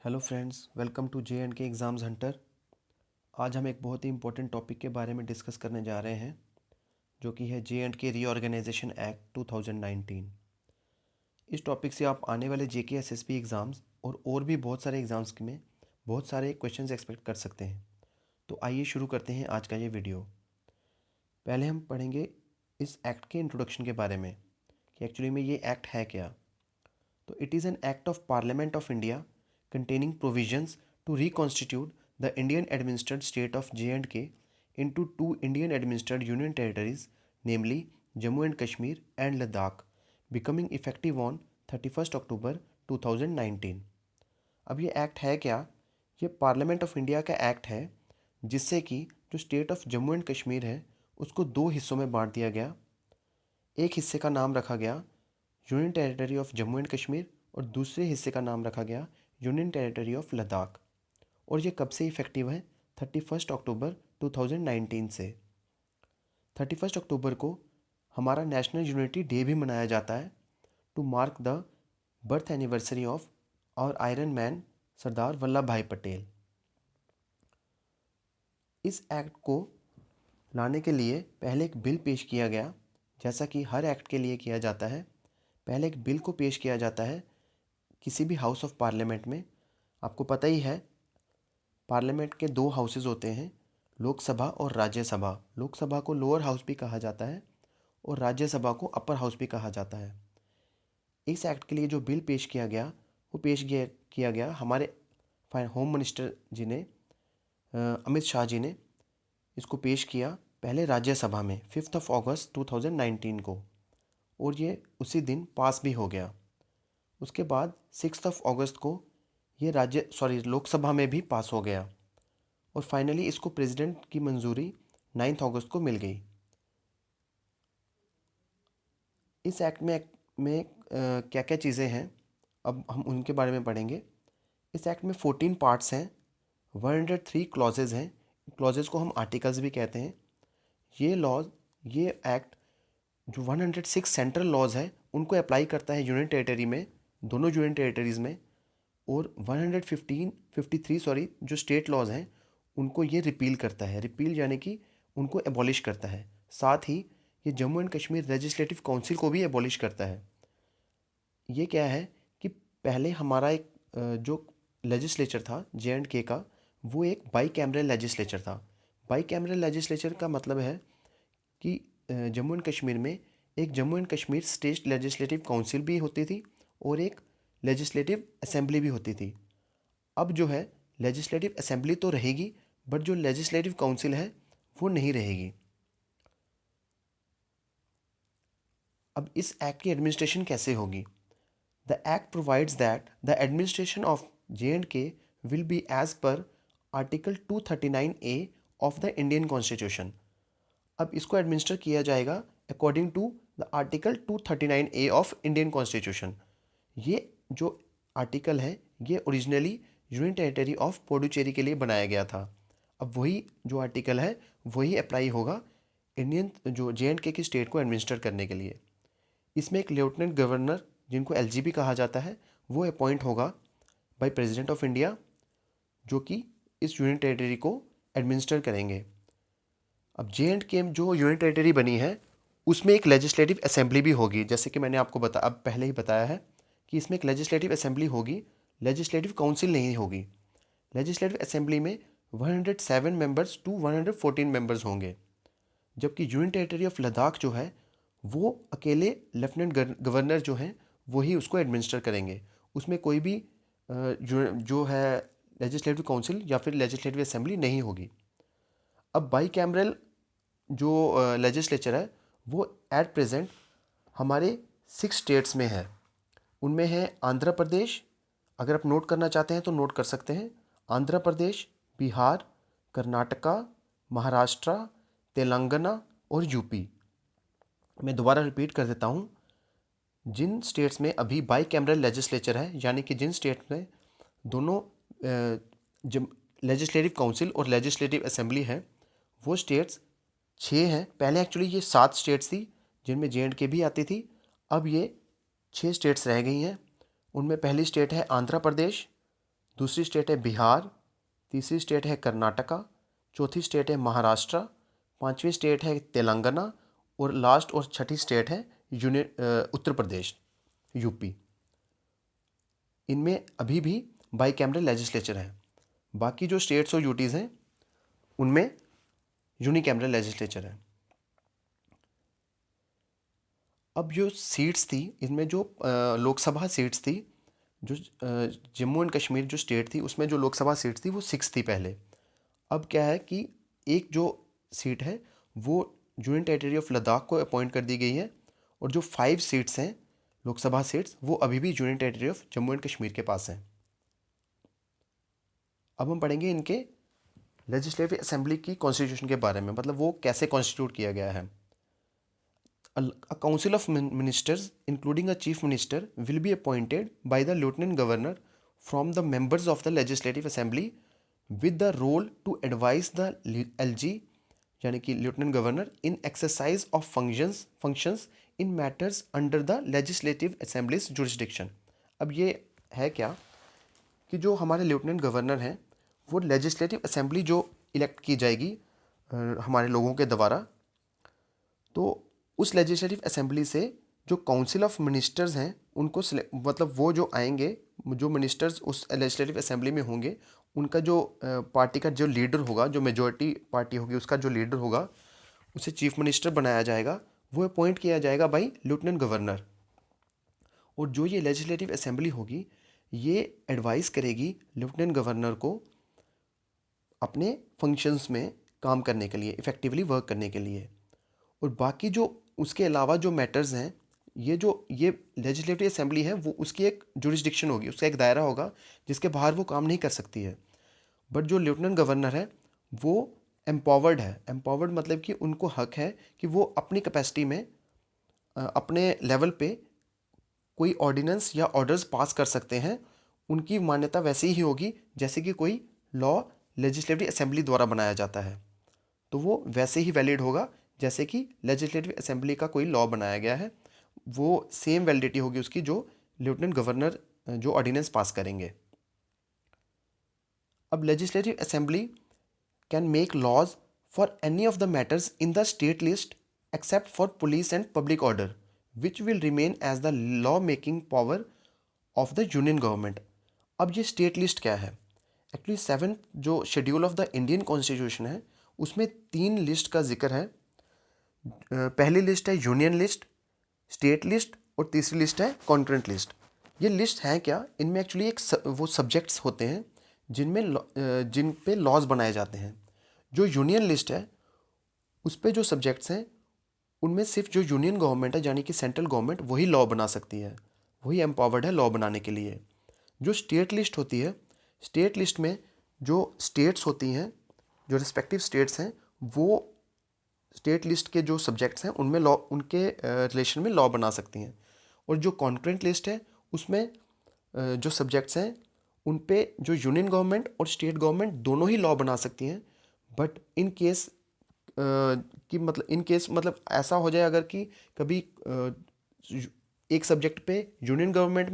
Hello friends, welcome to J and K exams hunter. आज हम एक बहुत ही इंपॉर्टेंट टॉपिक के बारे में डिस्कस करने जा रहे हैं, जो कि है J and K reorganisation act 2019। इस टॉपिक से आप आने वाले जे के एसएसबी एग्ज़ाम्स और भी बहुत सारे एग्ज़ाम्स में बहुत सारे क्वेश्चंस एक्सपेक्ट कर सकते हैं। तो आइए शुरू करते हैं आज का ये वीडियो। पहले हम पढ़ेंगे इस एक्ट के इंट्रोडक्शन के बारे में कि एक्चुअली में ये एक्ट है क्या। तो it is an act of parliament of India containing provisions to reconstitute the Indian administered state of J&K into two Indian administered union territories, namely Jammu and Kashmir and Ladakh, becoming effective on 31st October 2019। अब ये act है क्या? ये parliament of India का act है जिससे कि जो state of Jammu and Kashmir है उसको दो हिस्सों में बांट दिया गया। एक हिस्से का नाम रखा गया union territory of Jammu and Kashmir और दूसरे हिस्से का नाम रखा गया यूनियन टेरिटरी ऑफ लद्दाख। और ये कब से इफ़ेक्टिव है? 31 अक्टूबर 2019 से। 31 अक्टूबर को हमारा नेशनल यूनिटी डे भी मनाया जाता है to mark the birth anniversary of our iron man Sardar Vallabh Bhai Patel. इस एक्ट को लाने के लिए पहले एक बिल पेश किया गया, जैसा कि हर एक्ट के लिए किया जाता है। पहले एक बिल को पेश किया जाता है किसी भी हाउस ऑफ पार्लियामेंट में। आपको पता ही है पार्लियामेंट के दो हाउसेज होते हैं, लोकसभा और राज्यसभा। लोकसभा को लोअर हाउस भी कहा जाता है और राज्यसभा को अपर हाउस भी कहा जाता है। इस एक्ट के लिए जो बिल पेश किया गया वो किया गया हमारे होम मिनिस्टर जी ने, अमित शाह जी ने इसको पेश किया पहले राज्यसभा में 5 अगस्त 2019 को, और ये उसी दिन पास भी हो गया। उसके बाद 6 अगस्त को ये लोकसभा में भी पास हो गया और फाइनली इसको प्रेसिडेंट की मंजूरी 9 अगस्त को मिल गई। इस एक्ट में क्या क्या चीज़ें हैं, अब हम उनके बारे में पढ़ेंगे। इस एक्ट में 14 पार्ट्स हैं, 103 क्लॉजेज हैं। क्लॉजेज को हम आर्टिकल्स भी कहते हैं। ये एक्ट जो 106 सेंट्रल लॉज है उनको अप्लाई करता है यूनियन टेरिटरी में, दोनों यूनियन टेरिटरीज़ में, और 153 जो स्टेट लॉज हैं उनको ये रिपील करता है। रिपील यानी कि उनको एबॉलिश करता है। साथ ही ये Jammu and Kashmir legislative council को भी एबॉलिश करता है। ये क्या है कि पहले हमारा एक जो लेजिस्लेचर था J&K का, वो एक बाई कैमरल लेजिस्लेचर था। बाई कैमरल लेजिस्लेचर का मतलब है कि जम्मू एंड कश्मीर में एक Jammu and Kashmir state legislative council भी होती थी और एक लेजिस्लेटिव असेंबली भी होती थी। अब जो है लेजिस्लेटिव असेंबली तो रहेगी, बट जो लेजिस्लेटिव काउंसिल है वो नहीं रहेगी। अब इस एक्ट की एडमिनिस्ट्रेशन कैसे होगी? The act provides that the administration of J&K will be as per article 239A of the Indian constitution. अब इसको एडमिनिस्टर किया जाएगा according to the article 239A of Indian constitution. ये जो आर्टिकल है ये originally union territory of Puducherry के लिए बनाया गया था। अब वही जो आर्टिकल है वही अप्लाई होगा इंडियन जो J&K की स्टेट को एडमिनिस्टर करने के लिए। इसमें एक लेफ्टिनेंट गवर्नर, जिनको LGP कहा जाता है, वो अपॉइंट होगा बाय प्रेसिडेंट ऑफ इंडिया, जो कि इस यूनियन टेरिटरी को एडमिनिस्टर करेंगे। अब J&K जो यूनियन टेरिटरी बनी है उसमें एक लेजिस्लेटिव असेंबली भी होगी, जैसे कि मैंने आपको अब पहले ही बताया है कि इसमें एक लेजिस्लेटिव असेंबली होगी, लेजिस्लेटिव काउंसिल नहीं होगी। लेजिस्लेटिव असेंबली में 107 मेंबर्स टू 114 मेंबर्स होंगे, जबकि यूनियन टेरिटरी ऑफ लद्दाख जो है वो अकेले लेफ्टिनेंट गवर्नर जो हैं वही उसको एडमिनिस्टर करेंगे। उसमें कोई भी जो है लेजिस्लेटिव काउंसिल या फिर लेजिस्लेटिव असेंबली नहीं होगी। अब बाई कैमरल जो लेजिस्लेचर है वो एट प्रेजेंट हमारे 6 स्टेट्स में है। उनमें है आंध्र प्रदेश, अगर आप नोट करना चाहते हैं तो नोट कर सकते हैं, आंध्र प्रदेश, बिहार, कर्नाटका, महाराष्ट्र, तेलंगाना और यूपी। मैं दोबारा रिपीट कर देता हूँ, जिन स्टेट्स में अभी बाई कैमरल लेजिस्लेचर है, यानी कि जिन स्टेट्स में दोनों लेजिस्लेटिव काउंसिल और लेजिस्लेटिव असेंबली है, वो स्टेट्स 6 हैं। पहले एक्चुअली ये 7 स्टेट्स थी जिनमें J&K भी आती थी, अब ये 6 स्टेट्स रह गई हैं। उनमें पहली स्टेट है आंध्र प्रदेश, दूसरी स्टेट है बिहार, तीसरी स्टेट है कर्नाटका, चौथी स्टेट है महाराष्ट्र, पांचवी स्टेट है तेलंगाना और लास्ट और छठी स्टेट है उत्तर प्रदेश, यूपी। इनमें अभी भी बाई कैमरल लेजिस्लेचर है। बाकी जो स्टेट्स और यूटीज़ हैं उनमें यूनिकैमरल लेजिस्लेचर है। अब जो सीट्स थी इनमें, जो लोकसभा सीट्स थी, जो जम्मू एंड कश्मीर जो स्टेट थी उसमें जो लोकसभा सीट्स थी वो 6 थी पहले। अब क्या है कि एक जो सीट है वो यूनियन टेरिटरी ऑफ लद्दाख को अपॉइंट कर दी गई है, और जो 5 सीट्स हैं लोकसभा सीट्स वो अभी भी union territory of Jammu and Kashmir के पास हैं। अब हम पढ़ेंगे इनके लेजिस्लेटिव असेंबली की कॉन्स्टिट्यूशन के बारे में, मतलब वो कैसे कॉन्स्टिट्यूट किया गया है। A council of ministers, including a chief minister, will be appointed by the lieutenant governor from the members of the legislative assembly with the role to advise the LG, यानी कि lieutenant governor, in exercise of functions in matters under the legislative assembly's jurisdiction। अब ये है क्या कि जो हमारे lieutenant governor हैं वो लेजिस्लेटिव असेंबली जो इलेक्ट की जाएगी हमारे लोगों के द्वारा, तो उस लेजिस्लेटिव असेंबली से जो काउंसिल ऑफ मिनिस्टर्स हैं उनको मतलब वो जो आएंगे, जो मिनिस्टर्स उस लेजिस्लेटिव असेंबली में होंगे, उनका जो पार्टी का जो लीडर होगा, जो मेजॉरिटी पार्टी होगी उसका जो लीडर होगा उसे चीफ मिनिस्टर बनाया जाएगा। वो अपॉइंट किया जाएगा बाई लेफ्टिनेंट गवर्नर। और जो ये लेजिस्लेटिव असेंबली होगी ये एडवाइस करेगी लेफ्टिनेंट गवर्नर को अपने फंक्शंस में काम करने के लिए, इफ़ेक्टिवली वर्क करने के लिए। और बाकी जो उसके अलावा जो मैटर्स हैं, ये लेजिस्लेटिव असेंबली है वो उसकी एक जुरिस्डिक्शन होगी, उसका एक दायरा होगा जिसके बाहर वो काम नहीं कर सकती है। बट जो लेफ्टिनेंट गवर्नर है वो एम्पावर्ड है। एम्पावर्ड मतलब कि उनको हक है कि वो अपनी कैपेसिटी में अपने लेवल पे कोई ऑर्डिनेंस या ऑर्डर्स पास कर सकते हैं। उनकी मान्यता वैसे ही होगी जैसे कि कोई लॉ लेजिस्लेटिव असेंबली द्वारा बनाया जाता है, तो वो वैसे ही वैलिड होगा जैसे कि लेजिस्लेटिव असेंबली का कोई लॉ बनाया गया है। वो सेम वैलिडिटी होगी उसकी जो लेफ्टिनेंट गवर्नर जो ऑर्डिनेंस पास करेंगे। अब legislative assembly can make laws for any of the matters in the state list except for police and public order which will remain as the law making power of the union government. अब ये state list क्या है? Actually 7th जो schedule of the Indian constitution है उसमें 3 list का जिक्र है। पहली लिस्ट है यूनियन लिस्ट, स्टेट लिस्ट और तीसरी लिस्ट है कॉन्करेंट लिस्ट। ये लिस्ट हैं क्या? इनमें एक्चुअली वो सब्जेक्ट्स होते हैं जिन पे लॉज बनाए जाते हैं। जो यूनियन लिस्ट है उस पे जो सब्जेक्ट्स हैं उनमें सिर्फ जो यूनियन गवर्नमेंट है यानी कि सेंट्रल गवर्नमेंट वही लॉ बना सकती है, वही एम्पावर्ड है लॉ बनाने के लिए। जो स्टेट लिस्ट होती है, स्टेट लिस्ट में जो स्टेट्स होती हैं, जो रिस्पेक्टिव स्टेट्स हैं, वो स्टेट लिस्ट के जो सब्जेक्ट्स हैं उनमें लॉ, उनके रिलेशन में लॉ बना सकती हैं। और जो कॉन्करेंट लिस्ट है उसमें जो सब्जेक्ट्स हैं उन पे जो यूनियन गवर्नमेंट और स्टेट गवर्नमेंट दोनों ही लॉ बना सकती हैं। बट इन केस मतलब ऐसा हो जाए अगर कि कभी एक सब्जेक्ट पे यूनियन गवर्नमेंट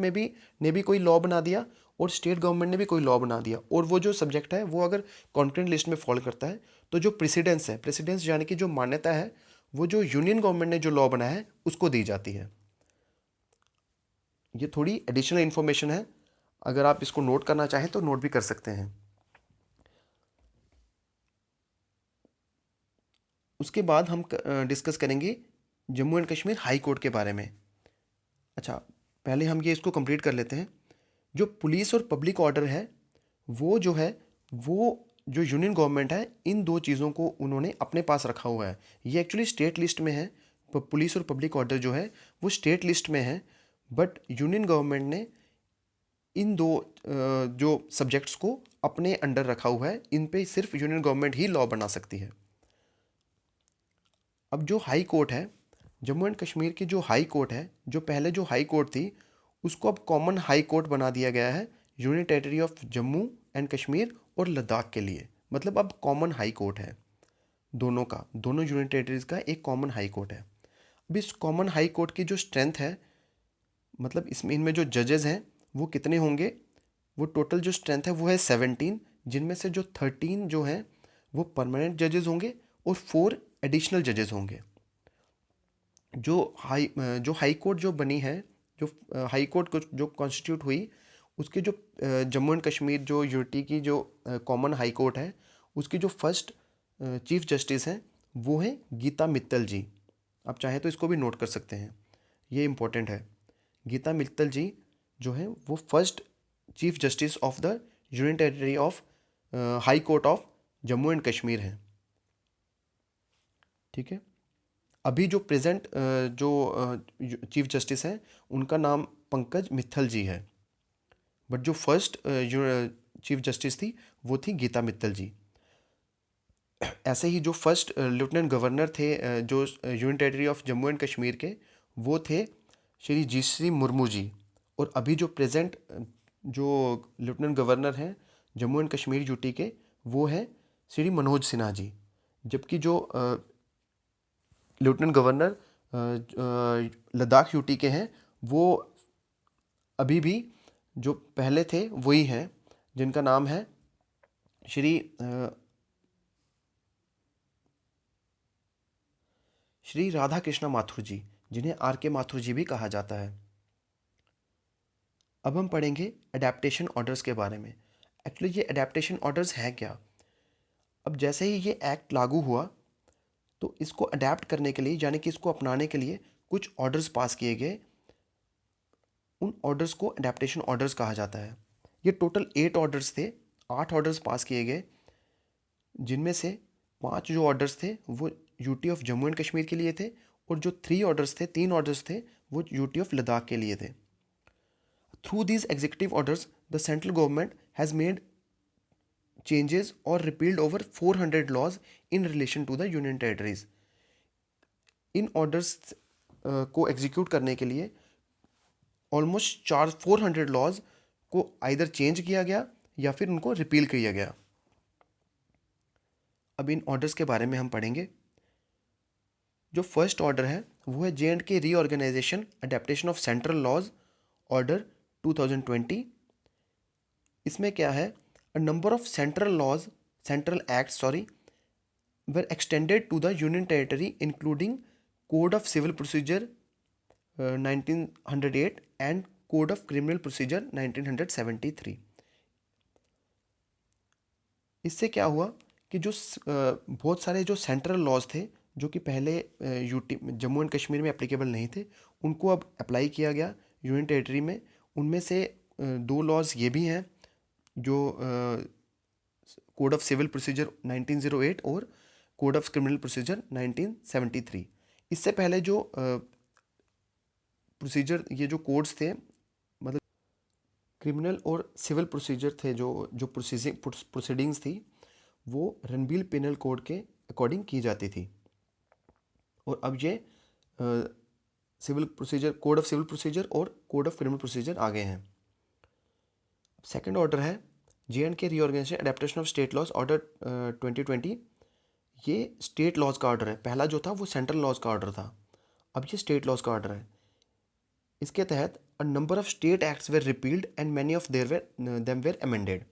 ने भी कोई लॉ बना दिया और स्टेट गवर्नमेंट ने भी कोई लॉ बना दिया, और वो जो सब्जेक्ट है वो अगर कॉन्करेंट लिस्ट में फॉल करता है, तो जो प्रेसिडेंस है, प्रेसिडेंस यानी कि जो मान्यता है वो जो यूनियन गवर्नमेंट ने जो लॉ बनाया है उसको दी जाती है। ये थोड़ी एडिशनल इन्फॉर्मेशन है, अगर आप इसको नोट करना चाहें तो नोट भी कर सकते हैं। उसके बाद हम डिस्कस करेंगे Jammu and Kashmir high court के बारे में। अच्छा, पहले हम ये इसको कंप्लीट कर लेते हैं। जो पुलिस और पब्लिक ऑर्डर है वो जो यूनियन गवर्नमेंट है इन दो चीज़ों को उन्होंने अपने पास रखा हुआ है। ये एक्चुअली स्टेट लिस्ट में है, पुलिस और पब्लिक ऑर्डर जो है वो स्टेट लिस्ट में है, बट यूनियन गवर्नमेंट ने इन दो जो सब्जेक्ट्स को अपने अंडर रखा हुआ है। इन पे सिर्फ यूनियन गवर्नमेंट ही लॉ बना सकती है। अब जो हाई कोर्ट है, जम्मू एंड कश्मीर की जो हाई कोर्ट है, जो पहले जो हाई कोर्ट थी उसको अब कॉमन हाई कोर्ट बना दिया गया है union territory of Jammu and Kashmir और लद्दाख के लिए। मतलब अब कॉमन हाई कोर्ट है दोनों का, दोनों यूनियन टेरिटरीज का एक कॉमन हाई कोर्ट है। अब इस कॉमन हाई कोर्ट की जो स्ट्रेंथ है, मतलब इनमें जो जजेस हैं वो कितने होंगे? वो टोटल जो स्ट्रेंथ है वो है 17, जिनमें से जो 13 जो हैं वो परमानेंट जजेस होंगे और 4 एडिशनल जजेस होंगे। जो हाई कोर्ट जो बनी है, जो हाई कोर्ट को जो कॉन्स्टिट्यूट हुई, उसके जो जम्मू एंड कश्मीर जो यूटी की जो कॉमन हाई कोर्ट है, उसकी जो फर्स्ट चीफ जस्टिस हैं वो हैं गीता मित्तल जी। आप चाहें तो इसको भी नोट कर सकते हैं, ये इम्पोर्टेंट है। गीता मित्तल जी जो हैं वो first chief justice of the union territory of high court of Jammu and Kashmir हैं। ठीक है। अभी जो प्रेजेंट जो चीफ जस्टिस हैं उनका नाम पंकज मित्तल जी है, बट जो फर्स्ट चीफ जस्टिस थी वो थी गीता मित्तल जी। ऐसे ही जो फर्स्ट लेफ्टिनेंट गवर्नर थे जो union territory of Jammu and Kashmir के, वो थे श्री जी मुर्मू जी। और अभी जो प्रेजेंट जो लेफ्टिनेंट गवर्नर हैं जम्मू एंड कश्मीर यूटी के, वो हैं श्री मनोज सिन्हा जी। जबकि जो लेफ्टिनेंट गवर्नर लद्दाख यूटी के हैं, वो अभी भी जो पहले थे वही हैं, जिनका नाम है श्री राधा कृष्णा माथुर जी, जिन्हें आर के माथुर जी भी कहा जाता है। अब हम पढ़ेंगे अडेप्टेशन ऑर्डर्स के बारे में। एक्चुअली ये अडेप्टेशन ऑर्डर्स है क्या? अब जैसे ही ये एक्ट लागू हुआ तो इसको अडेप्ट करने के लिए, यानी कि इसको अपनाने के लिए कुछ ऑर्डर्स पास किए गए। उन ऑर्डर्स को अडेप्टेशन ऑर्डर्स कहा जाता है। ये टोटल 8 ऑर्डर्स थे, 8 ऑर्डर्स पास किए गए, जिनमें से 5 जो ऑर्डर्स थे वो UT of Jammu and Kashmir के लिए थे, और जो 3 ऑर्डर्स थे वो यूटी ऑफ लद्दाख के लिए थे। Through these executive orders the central government has made changes or repealed over 400 laws in relation to the union territories. In orders को एग्जीक्यूट करने के लिए ऑलमोस्ट 400 लॉज को आइदर चेंज किया गया या फिर उनको रिपील किया गया। अब इन ऑर्डर्स के बारे में हम पढ़ेंगे। जो फर्स्ट ऑर्डर है वो है J&K reorganisation adaptation of central laws order 2020। इसमें क्या है, a number of central acts were extended to the union territory, including Code of Civil Procedure 1908 and Code of Criminal Procedure 1973। इससे क्या हुआ कि जो बहुत सारे जो सेंट्रल लॉज थे जो कि पहले यूटी जम्मू एंड कश्मीर में एप्लीकेबल नहीं थे, उनको अब अप्लाई किया गया यूनियन टेरिटरी में। उनमें से 2 लॉज ये भी हैं, जो कोड ऑफ सिविल प्रोसीजर 1908 और कोड ऑफ क्रिमिनल प्रोसीजर 1973। इससे पहले जो प्रोसीजर, ये जो कोड्स थे, मतलब क्रिमिनल और सिविल प्रोसीजर थे, जो प्रोसीडिंग्स थी, वो रणबील पेनल कोड के अकॉर्डिंग की जाती थी। और अब ये civil procedure, code of civil procedure और कोड ऑफ क्रिमिनल प्रोसीजर आ गए हैं। सेकंड ऑर्डर है J&K reorganisation adaptation of state laws order 2020। ये स्टेट लॉज का ऑर्डर है। पहला जो था वो सेंट्रल लॉज का ऑर्डर था, अब ये स्टेट लॉज का ऑर्डर है। इसके तहत a number of state acts were repealed and many of them were amended.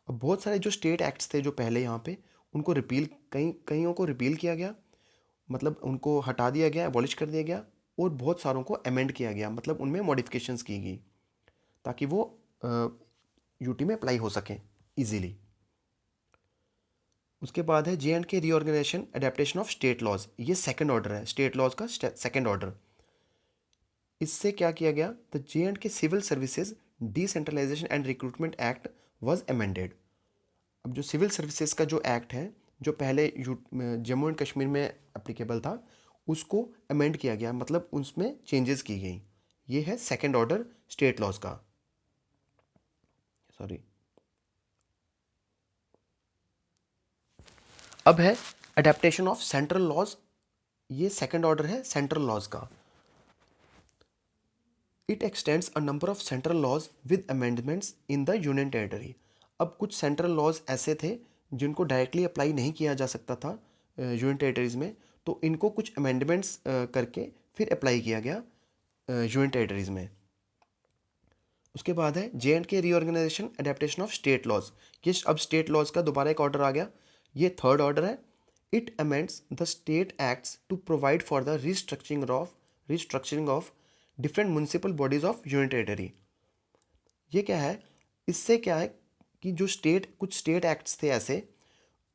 अब बहुत सारे जो स्टेट एक्ट्स थे जो पहले यहाँ पे, उनको रिपील, कईयों को रिपील किया गया, मतलब उनको हटा दिया गया, एबॉलिश कर दिया गया, और बहुत सारों को अमेंड किया गया, मतलब उनमें मॉडिफिकेशंस की गई ताकि वो यूटी में अप्लाई हो सकें इजीली। उसके बाद है J&K reorganisation adaptation of state laws. ये सेकंड ऑर्डर है, स्टेट लॉज का सेकंड ऑर्डर। इससे क्या किया गया, the J&K civil services decentralisation and recruitment act was amended. अब जो सिविल सर्विसेज का जो एक्ट है, जो पहले जम्मू एंड कश्मीर में एप्लीकेबल था, उसको अमेंड किया गया, मतलब उसमें चेंजेस की गई। ये है सेकंड ऑर्डर स्टेट लॉज का। सॉरी, अब है अडेप्टेशन ऑफ सेंट्रल लॉज। ये सेकंड ऑर्डर है सेंट्रल लॉज का। It extends a number of central laws with amendments in the union territory. अब कुछ सेंट्रल लॉज ऐसे थे जिनको डायरेक्टली अप्लाई नहीं किया जा सकता था यूनियन टेरिटरीज में, तो इनको कुछ अमेंडमेंट्स करके फिर अप्लाई किया गया यूनियन टेरिटरीज में। उसके बाद है J and K reorganisation adaptation of state laws. ये अब स्टेट लॉज का दोबारा एक ऑर्डर आ गया, ये थर्ड ऑर्डर है। It amends the state acts to provide for the restructuring of different municipal bodies of union territory. ये क्या है, इससे क्या है कि जो कुछ स्टेट एक्ट्स थे ऐसे,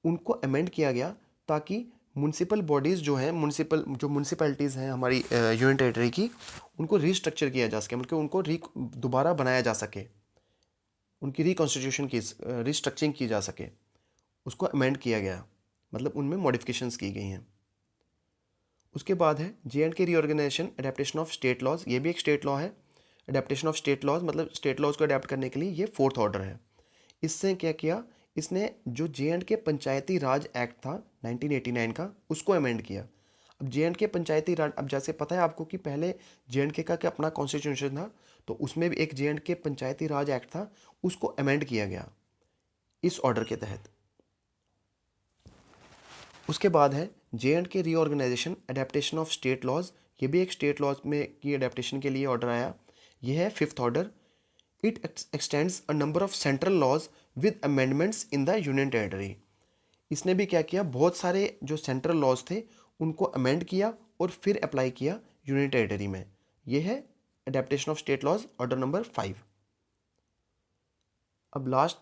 उनको अमेंड किया गया ताकि म्यूनिसिपल बॉडीज़ जो हैं, म्यूनिसिपैलिटीज़ हैं हमारी यूनियन टेरिटरी की, उनको रीस्ट्रक्चर किया जा सके, मतलब उनको दोबारा बनाया जा सके, उनकी रिकॉन्स्टिट्यूशन की रिस्ट्रक्चरिंग की जा सके, उसको अमेंड किया गया, मतलब उनमें मॉडिफिकेशंस की गई हैं। उसके बाद है J and K reorganisation adaptation of state laws. ये भी एक स्टेट लॉ है। एडेप्टेशन ऑफ स्टेट लॉज मतलब स्टेट लॉज को अडेप्ट करने के लिए ये फोर्थ ऑर्डर है। इससे क्या किया, इसने जो जे एंड के पंचायती राज एक्ट था 1989 का, उसको अमेंड किया। अब जे एंड के पंचायती राज, अब जैसे पता है आपको कि पहले जे एंड के का अपना कॉन्स्टिट्यूशन था, तो उसमें भी एक जे एंड के पंचायती राज एक्ट था, उसको अमेंड किया गया इस ऑर्डर के तहत। उसके बाद है J and K reorganisation adaptation of state laws. ये भी एक स्टेट लॉज में की एडेप्टेशन के लिए ऑर्डर आया। ये है fifth order. It extends a number of central laws with amendments in the union territory. इसने भी क्या किया, बहुत सारे जो सेंट्रल लॉज थे उनको अमेंड किया और फिर अप्लाई किया यूनियन टेरिटरी में। यह है adaptation of state laws order number 5। अब लास्ट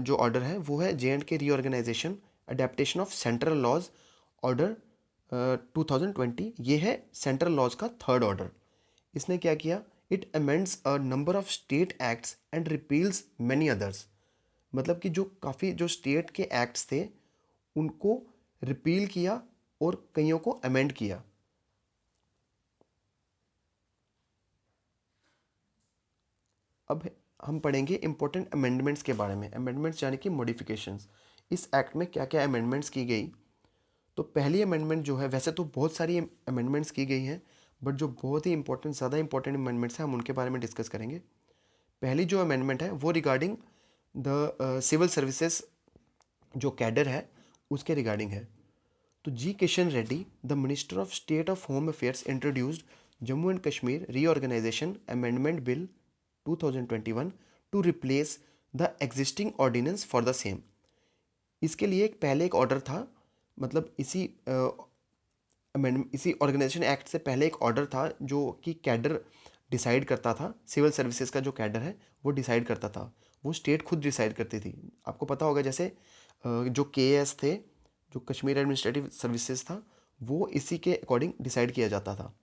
जो ऑर्डर है वो है J and K reorganisation adaptation of central laws order 2020। ये है सेंट्रल लॉज का थर्ड ऑर्डर। इसने क्या किया, it amends a number of state acts and repeals many others. मतलब कि जो काफ़ी जो स्टेट के एक्ट्स थे उनको रिपील किया और कईयों को अमेंड किया। अब हम पढ़ेंगे इंपॉर्टेंट अमेंडमेंट्स के बारे में। अमेंडमेंट्स यानी कि मॉडिफिकेशंस। इस एक्ट में क्या क्या अमेंडमेंट्स की गई। तो पहली अमेंडमेंट जो है, वैसे तो बहुत सारी अमेंडमेंट्स की गई हैं, बट जो बहुत ही इंपॉर्टेंट, ज़्यादा इंपॉर्टेंट अमेंडमेंट्स हैं, हम उनके बारे में डिस्कस करेंगे। पहली जो अमेंडमेंट है वो रिगार्डिंग द सिविल सर्विसेज जो कैडर है उसके रिगार्डिंग है। तो G Kishan Reddy, the minister of state of home affairs, introduced Jammu and Kashmir reorganisation amendment bill 2021 to replace the existing ordinance for the same. इसके लिए पहले एक ऑर्डर था, मतलब इसी ऑर्गेनाइजेशन एक्ट से पहले एक ऑर्डर था जो कि कैडर डिसाइड करता था। सिविल सर्विसेज का जो कैडर है वो डिसाइड करता था, वो स्टेट खुद डिसाइड करती थी। आपको पता होगा जैसे जो केएएस थे, जो कश्मीर एडमिनिस्ट्रेटिव सर्विसेज था, वो इसी के अकॉर्डिंग डिसाइड किया जाता था,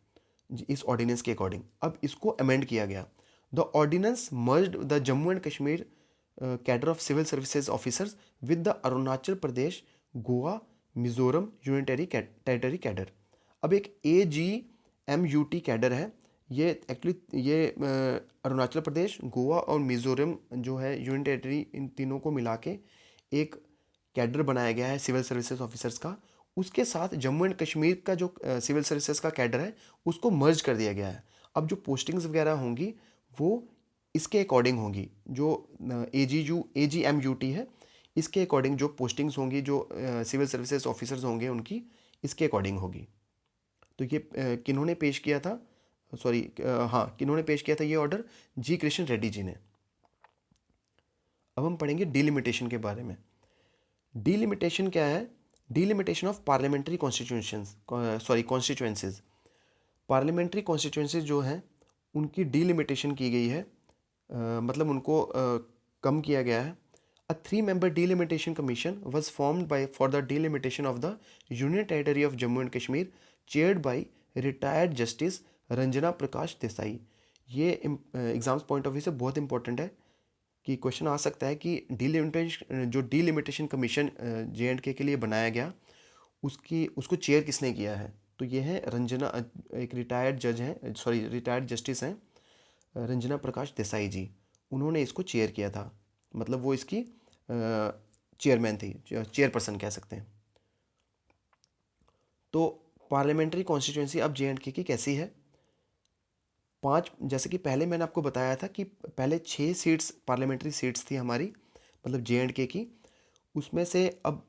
इस ऑर्डिनेंस के अकॉर्डिंग। अब इसको अमेंड किया गया। The ordinance merged the Jammu and Kashmir cadre of civil services officers with the Arunachal Pradesh, Goa, Mizoram union territory cadre. अब एक AGMUT कैडर है, ये एक्चुअली ये अरुणाचल प्रदेश, गोवा और मिजोरम जो है यूनियन टेरिटरी, इन तीनों को मिला के एक कैडर बनाया गया है सिविल सर्विसेज ऑफिसर्स का। उसके साथ जम्मू एंड कश्मीर का जो सिविल सर्विसेज का कैडर है उसको मर्ज कर दिया गया है। अब जो पोस्टिंग्स वगैरह होंगी वो इसके अकॉर्डिंग होंगी, जो AGMUT है इसके अकॉर्डिंग जो पोस्टिंग्स होंगी, जो सिविल सर्विसेज ऑफिसर्स होंगे उनकी इसके अकॉर्डिंग होगी। तो ये किन्होंने पेश किया था, सॉरी हाँ, किन्होंने पेश किया था ये ऑर्डर, जी कृष्ण रेड्डी जी ने। अब हम पढ़ेंगे डिलिमिटेशन के बारे में। डिलिमिटेशन क्या है, delimitation of parliamentary constituencies. Parliamentary constituencies जो हैं उनकी डिलिमिटेशन की गई है, मतलब उनको कम किया गया है। A 3-member delimitation commission was formed for the delimitation of the Union Territory of Jammu and Kashmir, chaired by retired Justice Ranjana Prakash Desai. ये एग्जाम्स पॉइंट ऑफ व्यू से बहुत इंपॉर्टेंट है कि क्वेश्चन आ सकता है कि डिलिमिटेशन कमीशन JNK के लिए बनाया गया, उसको चेयर किसने किया है। तो ये है रंजना, एक रिटायर्ड जज हैं, सॉरी रिटायर्ड जस्टिस हैं रंजना प्रकाश देसाई जी। उन्होंने इसको चेयर किया था, मतलब वो इसकी चेयरमैन थी, चेयरपर्सन कह सकते हैं। तो पार्लियामेंट्री कॉन्स्टिट्यूएंसी अब JNK की कैसी है। 5, जैसे कि पहले मैंने आपको बताया था कि पहले 6 सीट्स पार्लियामेंट्री सीट्स थी हमारी, मतलब JNK की। उसमें से अब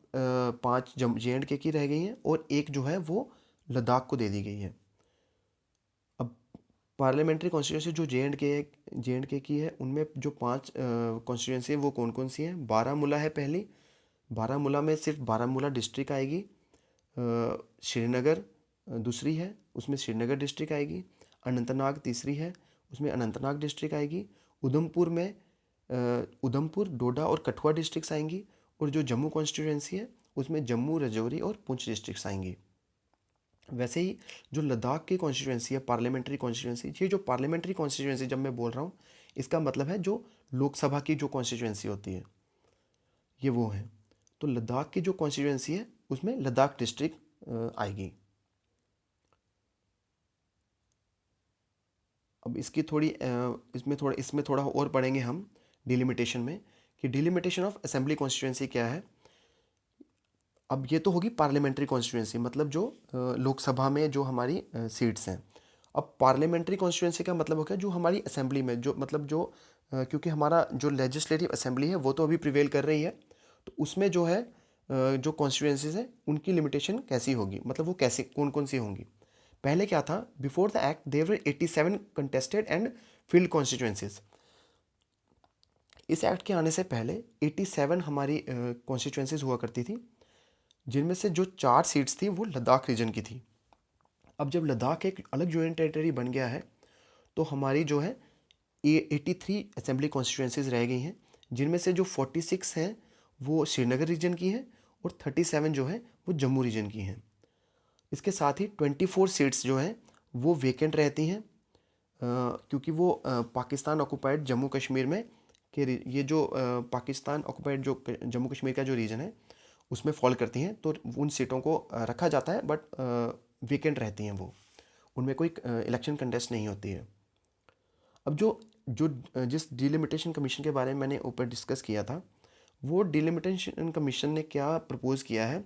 5 JNK की रह गई हैं और एक जो है वो लद्दाख को दे दी गई है। अब पार्लियामेंट्री कॉन्स्टिट्यूंसी जो जे एंड के की है, उनमें जो 5 कॉन्स्टिट्यूंसी है वो कौन कौन सी हैं? बारामूला है पहली। बारामूला में सिर्फ बारामूला डिस्ट्रिक्ट आएगी। श्रीनगर दूसरी है, उसमें श्रीनगर डिस्ट्रिक्ट आएगी। अनंतनाग तीसरी है, उसमें अनंतनाग डिस्ट्रिक्ट आएगी। उधमपुर में उधमपुर, डोडा और कठुआ डिस्ट्रिक्ट्स आएंगी। और जो जम्मू कॉन्स्टिट्यूंसी है उसमें जम्मू, राजौरी और पुंछ डिस्ट्रिक्ट्स आएंगी। वैसे ही जो लद्दाख की कॉन्स्टिट्यूंसी है, पार्लियामेंट्री कॉन्स्टिट्यूंसी, ये जो पार्लियामेंट्री कॉन्स्टिट्यूंसी जब मैं बोल रहा हूँ, इसका मतलब है जो लोकसभा की जो कॉन्स्टिट्यूंसी होती है, ये वो है। तो लद्दाख की जो कॉन्स्टिट्यूंसी है उसमें लद्दाख डिस्ट्रिक्ट आएगी। अब इसकी थोड़ी इसमें थोड़ा और पढ़ेंगे हम डिलिमिटेशन में, कि डिलिमिटेशन ऑफ असेंबली कॉन्स्टिट्यूंसी क्या है। अब ये तो होगी पार्लियामेंट्री कॉन्स्टिट्यूंसी, मतलब जो लोकसभा में जो हमारी सीट्स हैं। अब पार्लियामेंट्री कॉन्स्टिट्यूंसी का मतलब हो गया जो हमारी असेंबली में जो मतलब जो क्योंकि हमारा जो लेजिस्लेटिव असेंबली है वो तो अभी प्रिवेल कर रही है, तो उसमें जो है जो कॉन्स्टिट्यूंसीज हैं उनकी लिमिटेशन कैसी होगी, मतलब वो कैसे कौन कौन सी होंगी। पहले क्या था, before the act there were 87 contested and filled constituencies. इस एक्ट के आने से पहले 87 हमारी कॉन्स्टिट्यूंसीज हुआ करती थी, जिनमें से जो 4 सीट्स थी वो लद्दाख रीजन की थी। अब जब लद्दाख एक अलग यूनियन टेरिटरी बन गया है, तो हमारी जो है 83 असेंबली कॉन्स्टिट्यूंसीज रह गई हैं, जिनमें से जो 46 हैं वो श्रीनगर रीजन की हैं और 37 जो है वो जम्मू रीजन की हैं। इसके साथ ही 24 सीट्स जो हैं वो वेकेंट रहती हैं, क्योंकि वो पाकिस्तान ऑक्युपाइड जम्मू कश्मीर में ये जो पाकिस्तान ऑक्युपाइड जो जम्मू कश्मीर का जो रीजन है उसमें फॉल करती हैं, तो उन सीटों को रखा जाता है, बट वेकेंट रहती हैं वो, उनमें कोई इलेक्शन कंटेस्ट नहीं होती है। अब जो जो जिस डिलिमिटेशन कमीशन के बारे में मैंने ऊपर डिस्कस किया था, वो डिलिमिटेशन कमीशन ने क्या प्रपोज़ किया है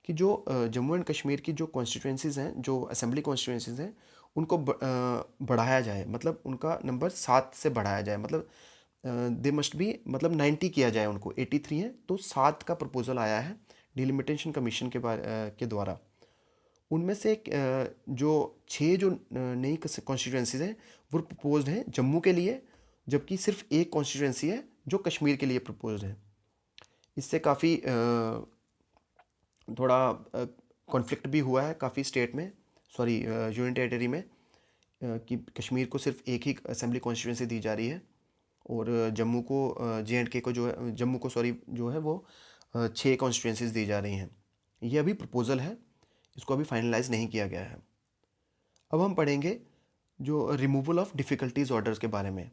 कि जो जम्मू एंड कश्मीर की जो कॉन्स्टिट्यूंसीज़ हैं, जो असेंबली कॉन्स्टिट्यूंसीज़ हैं, उनको बढ़ाया जाए, मतलब उनका नंबर 7 से बढ़ाया जाए, मतलब दे मस्ट बी, मतलब 90 किया जाए उनको। 83 है तो 7 का प्रपोज़ल आया है डिलिमिटेशन कमीशन के द्वारा। उनमें से जो 6 जो नई कॉन्स्टिट्यूंसीज हैं वो प्रपोज्ड हैं जम्मू के लिए, जबकि सिर्फ एक कॉन्स्टिट्यूंसी है जो कश्मीर के लिए प्रपोज्ड है। इससे काफ़ी थोड़ा कॉन्फ्लिक्ट भी हुआ है काफ़ी स्टेट में, सॉरी यूनियन टेरिटरी में, कि कश्मीर को सिर्फ एक ही असेंबली कॉन्स्टिट्यूंसी दी जा रही है और जम्मू को जे.एंड.के को जो है, जम्मू को सॉरी जो है वो 6 कॉन्स्टिट्यूंसीज दी जा रही हैं। ये अभी प्रपोज़ल है, इसको अभी फाइनलाइज नहीं किया गया है। अब हम पढ़ेंगे जो रिमूवल ऑफ डिफ़िकल्टीज ऑर्डर्स के बारे में।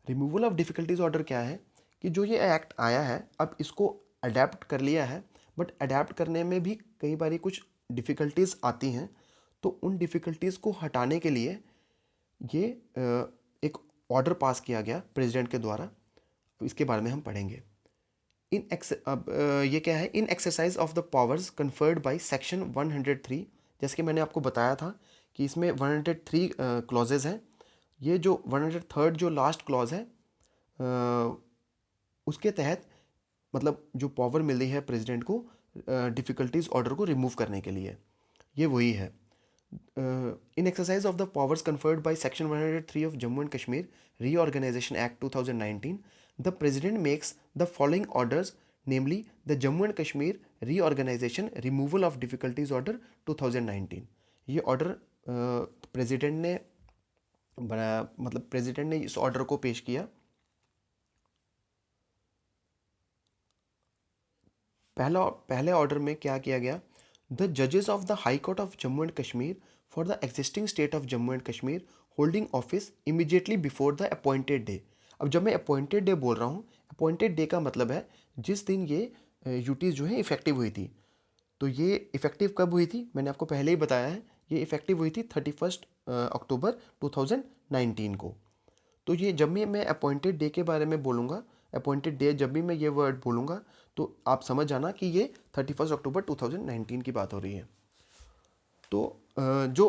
रिमूवल ऑफ डिफ़िकल्टीज ऑर्डर क्या है कि जो ये एक्ट आया है, अब इसको अडेप्ट कर लिया है, बट अडेप्ट करने में भी कई बारी कुछ डिफ़िकल्टीज आती हैं, तो उन डिफ़िकल्टीज़ को हटाने के लिए ये एक ऑर्डर पास किया गया प्रेसिडेंट के द्वारा। इसके बारे में हम पढ़ेंगे। ये क्या है, in exercise of the powers conferred by section 103, जैसे कि मैंने आपको बताया था कि इसमें 103 क्लॉजेज हैं। ये जो 103 जो लास्ट क्लॉज है, उसके तहत मतलब जो पावर मिल रही है प्रेसिडेंट को डिफ़िकल्टीज ऑर्डर को रिमूव करने के लिए, ये वही है। In exercise of the powers conferred by Section 103 of Jammu and Kashmir Reorganization Act 2019, the President makes the following orders, namely the Jammu and Kashmir Reorganization Removal of Difficulties Order 2019। ये order president ने मतलब president ने इस order को पेश किया। पहले order में क्या किया गया, द जजेस of the high court of Jammu and Kashmir for the existing state of Jammu and Kashmir holding office immediately before the appointed day. अब जब मैं अपॉइंटेड डे बोल रहा हूँ, अपॉइंटेड डे का मतलब है जिस दिन ये यूटीज़ जो है इफेक्टिव हुई थी। तो ये इफेक्टिव कब हुई थी, मैंने आपको पहले ही बताया है, ये इफेक्टिव हुई थी 31 अक्टूबर 2019 को। तो ये जब भी मैं अपॉइंटेड डे के बारे में बोलूँगा, अपॉइंटेड डे जब भी मैं ये वर्ड बोलूँगा, तो आप समझ जाना कि ये 31 अक्टूबर 2019 की बात हो रही है। तो जो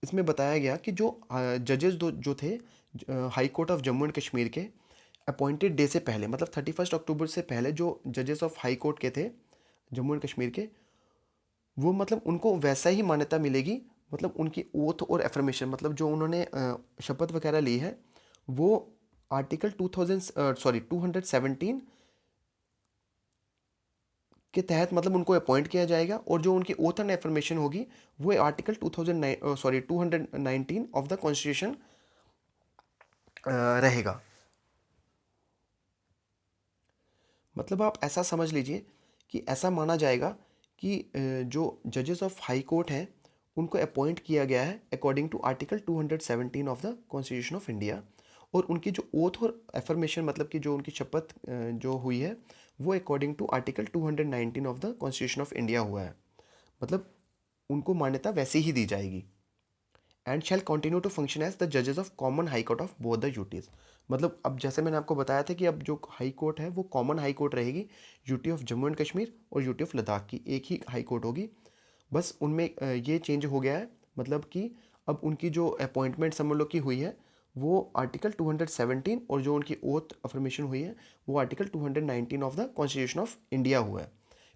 इसमें बताया गया कि जो जजेस जो थे high court of Jammu and Kashmir के, अपॉइंटेड डे से पहले मतलब 31 अक्टूबर से पहले जो जजेस ऑफ हाई कोर्ट के थे जम्मू एंड कश्मीर के, वो मतलब उनको वैसा ही मान्यता मिलेगी मतलब उनकी ओथ और एफर्मेशन, मतलब जो उन्होंने शपथ वगैरह ली है, वो आर्टिकल 217 के तहत मतलब उनको अपॉइंट किया जाएगा, और जो उनकी ओथ एंड एफर्मेशन होगी वो आर्टिकल 219 ऑफ द कॉन्स्टिट्यूशन रहेगा। मतलब आप ऐसा समझ लीजिए कि ऐसा माना जाएगा कि जो जजेस ऑफ हाई कोर्ट हैं उनको अपॉइंट किया गया है according to article 217 of the constitution of India, और उनकी जो ओथ और एफर्मेशन मतलब कि जो उनकी शपथ जो हुई है वो according to article 219 of the constitution of India हुआ है। मतलब उनको मान्यता वैसे ही दी जाएगी। And shall continue to function as the जजेस of common high court of both the UTs. मतलब अब जैसे मैंने आपको बताया था कि अब जो हाई कोर्ट है वो कॉमन हाई कोर्ट रहेगी, UT of Jammu and Kashmir और यूटी ऑफ लद्दाख की एक ही हाई कोर्ट होगी। बस उनमें ये चेंज हो गया है, मतलब कि अब उनकी जो अपॉइंटमेंट समझ लो की हुई है वो आर्टिकल 217, और जो उनकी ओथ अफर्मेशन हुई है वो article 219 of the constitution of India हुआ है।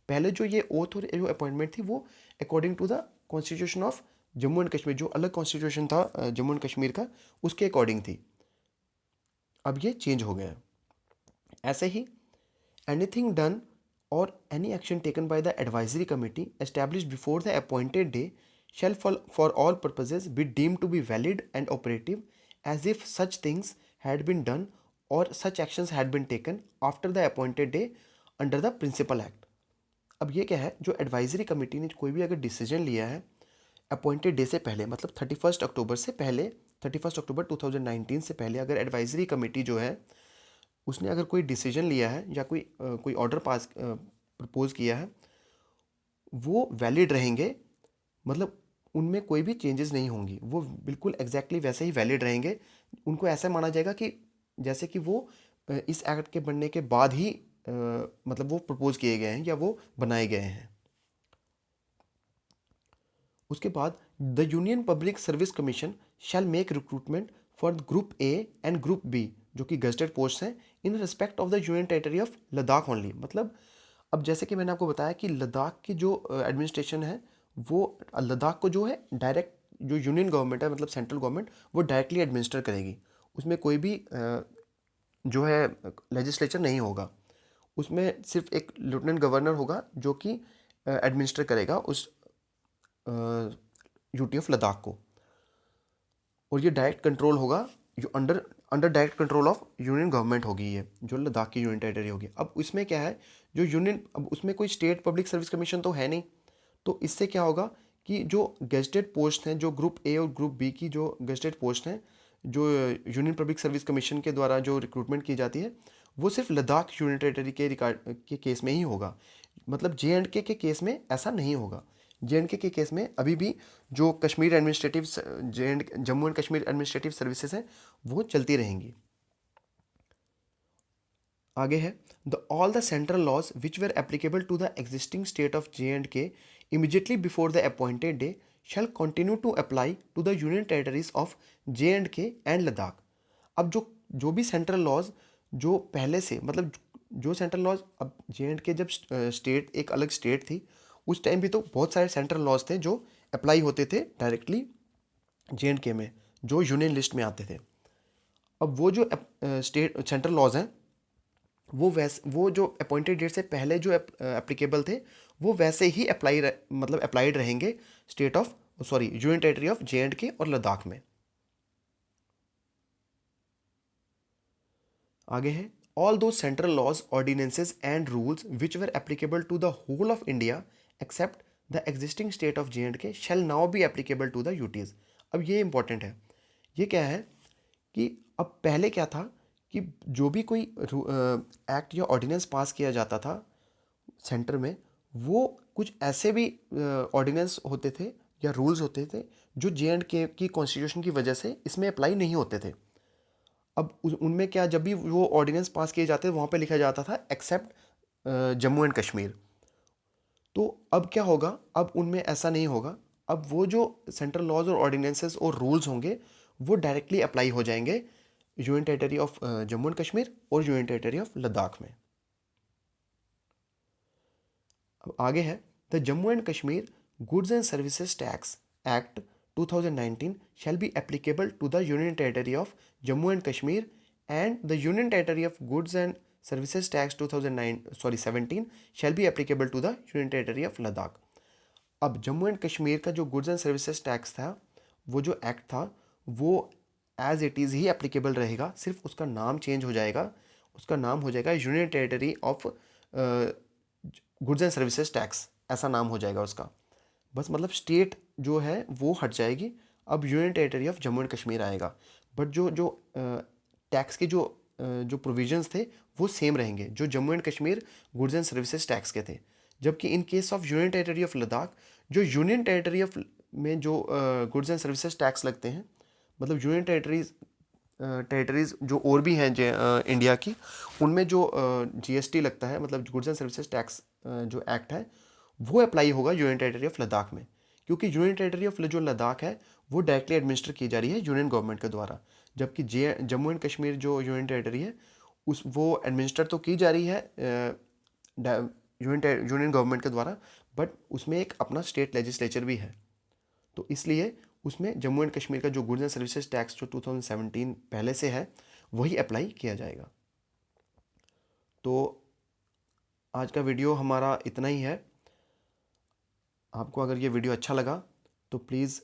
पहले जो ये ओथ और जो अपॉइंटमेंट थी वो according to the constitution of Jammu and Kashmir, जो अलग कॉन्स्टिट्यूशन था जम्मू एंड कश्मीर का, उसके अकॉर्डिंग थी। अब ये चेंज हो गया है। ऐसे ही एनीथिंग डन और any action taken by the advisory committee established before the appointed day shall for all purposes be deemed to be valid and operative as if such things had been done or such actions had been taken after the appointed day under the principal act। अब ये क्या है, जो advisory committee ने कोई भी अगर decision लिया है अपॉइंटेड डे से पहले, मतलब 31 अक्टूबर से पहले, 31 अक्टूबर 2019 से पहले अगर एडवाइजरी कमेटी जो है उसने अगर कोई डिसीजन लिया है या कोई ऑर्डर पास प्रपोज किया है, वो वैलिड रहेंगे। मतलब उनमें कोई भी चेंजेस नहीं होंगी, वो बिल्कुल एग्जैक्टली वैसे ही वैलिड रहेंगे। उनको ऐसा माना जाएगा कि जैसे कि वो इस एक्ट के बनने के बाद ही मतलब वो प्रपोज किए गए हैं या वो बनाए गए हैं। उसके बाद द union public service commission shall make recruitment for group A and group B, जो कि गजटेड पोस्ट हैं, in respect of the union territory of Ladakh only. मतलब अब जैसे कि मैंने आपको बताया कि लद्दाख की जो एडमिनिस्ट्रेशन है वो लद्दाख को जो है डायरेक्ट, जो यूनियन गवर्नमेंट है मतलब सेंट्रल गवर्नमेंट, वो डायरेक्टली एडमिनिस्टर करेगी। उसमें कोई भी जो है लेजिस्लेचर नहीं होगा। उसमें सिर्फ एक लेफ्टिनेंट गवर्नर होगा जो कि एडमिनिस्टर करेगा उस यूटी ऑफ लद्दाख को, और ये डायरेक्ट कंट्रोल होगा, जो under under direct control of union government होगी, ये जो लद्दाख की यूनियन टेरिटरी होगी। अब इसमें क्या है, जो यूनियन, अब उसमें कोई स्टेट पब्लिक सर्विस कमीशन तो है नहीं, तो इससे क्या होगा कि जो गेजेटेड पोस्ट हैं, जो ग्रुप ए और ग्रुप बी की जो गेजेटेड पोस्ट हैं, जो यूनियन पब्लिक सर्विस कमीशन के द्वारा जो रिक्रूटमेंट की जाती है, वो सिर्फ लद्दाख यूनियन टेरिटरी के रिकॉर्ड के केस में ही होगा। मतलब जे एंड के केस में ऐसा नहीं होगा। जे एंड के केस में अभी भी जो Kashmir administrative Jammu and Kashmir administrative services हैं वो चलती रहेंगी। आगे है the all the central laws which were applicable to the existing state of J and K immediately before the appointed day shall continue to apply to the union territories of J and K and Ladakh. अब जो जो भी central laws जो पहले से, मतलब जो central laws, अब जे एंड के जब स्टेट एक अलग स्टेट थी उस टाइम भी तो बहुत सारे सेंट्रल लॉज थे जो अप्लाई होते थे डायरेक्टली जे एंड के में, जो यूनियन लिस्ट में आते थे। अब वो जो स्टेट सेंट्रल लॉज हैं वो जो अपॉइंटेड डेट से पहले जो एप्लीकेबल थे वो वैसे ही मतलब अप्लाइड रहेंगे state of union territory of J and K और लद्दाख में। आगे है ऑल दो central laws ordinances and rules which were applicable to the whole of India except the existing state of J and K shall now be applicable to the UTs. अब ये important है। ये क्या है कि अब पहले क्या था कि जो भी कोई एक्ट या ऑर्डिनेंस पास किया जाता था सेंटर में, वो कुछ ऐसे भी ऑर्डिनेंस होते थे या रूल्स होते थे जो जे एंड के की कॉन्स्टिट्यूशन की वजह से इसमें अप्लाई नहीं होते थे। अब उनमें क्या, जब भी वो ऑर्डिनेंस पास किए जाते वहाँ पे लिखा जाता था एक्सेप्ट जम्मू एंड कश्मीर। तो अब क्या होगा, अब उनमें ऐसा नहीं होगा। अब वो जो सेंट्रल लॉज और ऑर्डिनेंसेस और रूल्स होंगे वो डायरेक्टली अप्लाई हो जाएंगे union territory of Jammu and Kashmir और यूनियन टेरिटरी ऑफ लद्दाख में। अब आगे है the Jammu and Kashmir goods and services tax act 2019 shall be applicable to the Union Territory of Jammu and Kashmir, and the Union Territory of Goods and Services Tax 17 shall be applicable to the Union Territory of Ladakh. अब Jammu and Kashmir का जो goods and services tax था, वो जो act था, वो as it is ही applicable रहेगा, सिर्फ उसका नाम चेंज हो जाएगा. उसका नाम हो जाएगा union territory of goods and services tax, ऐसा नाम हो जाएगा उसका. बस मतलब स्टेट जो है वो हट जाएगी, अब union territory of Jammu and Kashmir आएगा. बट जो जो टैक्स के जो प्रोविजंस थे वो सेम रहेंगे, जो Jammu and Kashmir goods and services tax के थे. जबकि in case of union territory of Ladakh, जो यूनियन टेरिटरी ऑफ में जो गुड्स एंड सर्विसेज टैक्स लगते हैं, मतलब यूनियन टेरिटरीज जो और भी हैं इंडिया की, उनमें जो जीएसटी लगता है, मतलब गुड्स एंड सर्विसेज टैक्स जो एक्ट है, वो अप्लाई होगा यूनियन टेरिटरी ऑफ लद्दाख में. क्योंकि यूनियन टेरिटरी ऑफ जो लद्दाख है वो डायरेक्टली एडमिनिस्टर की जा रही है यूनियन गवर्नमेंट के द्वारा. जबकि जम्मू एंड कश्मीर जो यूनियन टेरिटरी है, वो एडमिनिस्टर तो की जा रही है यूनियन गवर्नमेंट के द्वारा, बट उसमें एक अपना स्टेट लेजिस्लेचर भी है. तो इसलिए उसमें जम्मू एंड कश्मीर का जो गुड्स एंड सर्विसेज टैक्स जो 2017 पहले से है वही अप्लाई किया जाएगा. तो आज का वीडियो हमारा इतना ही है. आपको अगर ये वीडियो अच्छा लगा तो प्लीज़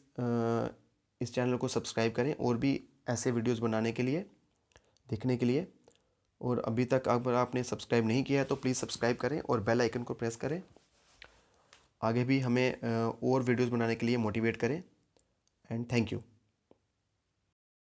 इस चैनल को सब्सक्राइब करें, और भी ऐसे वीडियोस बनाने के लिए, देखने के लिए. और अभी तक अगर आपने सब्सक्राइब नहीं किया है तो प्लीज़ सब्सक्राइब करें और बेल आइकन को प्रेस करें. आगे भी हमें और वीडियोस बनाने के लिए मोटिवेट करें. And thank you.